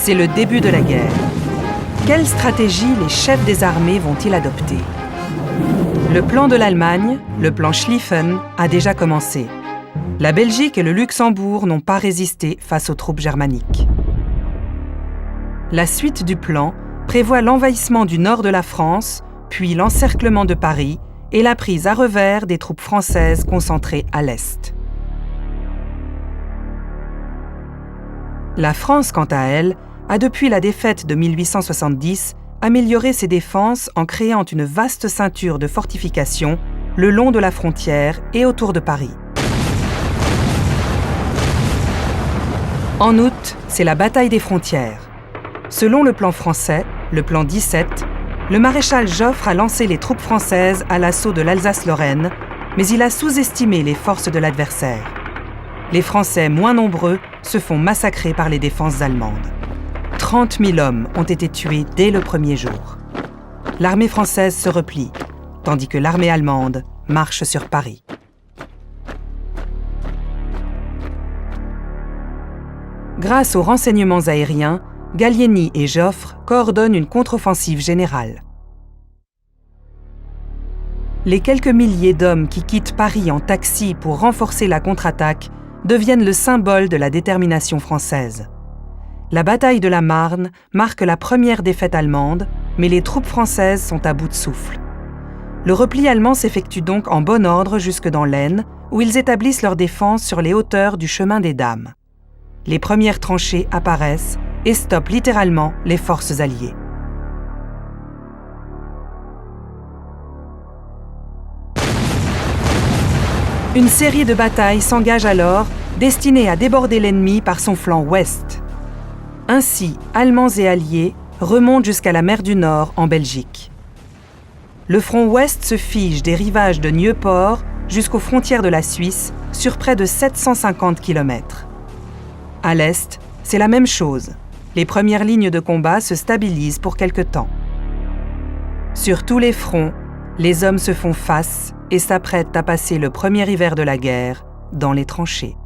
C'est le début de la guerre. Quelle stratégie les chefs des armées vont-ils adopter? Le plan de l'Allemagne, le plan Schlieffen, a déjà commencé. La Belgique et le Luxembourg n'ont pas résisté face aux troupes germaniques. La suite du plan prévoit l'envahissement du nord de la France, puis l'encerclement de Paris et la prise à revers des troupes françaises concentrées à l'est. La France, quant à elle, a depuis la défaite de 1870 amélioré ses défenses en créant une vaste ceinture de fortifications le long de la frontière et autour de Paris. En août, c'est la bataille des frontières. Selon le plan français, le plan 17, le maréchal Joffre a lancé les troupes françaises à l'assaut de l'Alsace-Lorraine, mais il a sous-estimé les forces de l'adversaire. Les Français, moins nombreux, se font massacrer par les défenses allemandes. 30 000 hommes ont été tués dès le premier jour. L'armée française se replie, tandis que l'armée allemande marche sur Paris. Grâce aux renseignements aériens, Gallieni et Joffre coordonnent une contre-offensive générale. Les quelques milliers d'hommes qui quittent Paris en taxi pour renforcer la contre-attaque deviennent le symbole de la détermination française. La bataille de la Marne marque la première défaite allemande, mais les troupes françaises sont à bout de souffle. Le repli allemand s'effectue donc en bon ordre jusque dans l'Aisne, où ils établissent leur défense sur les hauteurs du chemin des Dames. Les premières tranchées apparaissent et stoppent littéralement les forces alliées. Une série de batailles s'engage alors, destinée à déborder l'ennemi par son flanc ouest. Ainsi, Allemands et Alliés remontent jusqu'à la mer du Nord en Belgique. Le front ouest se fige des rivages de Nieuport jusqu'aux frontières de la Suisse sur près de 750 km. À l'est, c'est la même chose. Les premières lignes de combat se stabilisent pour quelque temps. Sur tous les fronts, les hommes se font face et s'apprêtent à passer le premier hiver de la guerre dans les tranchées.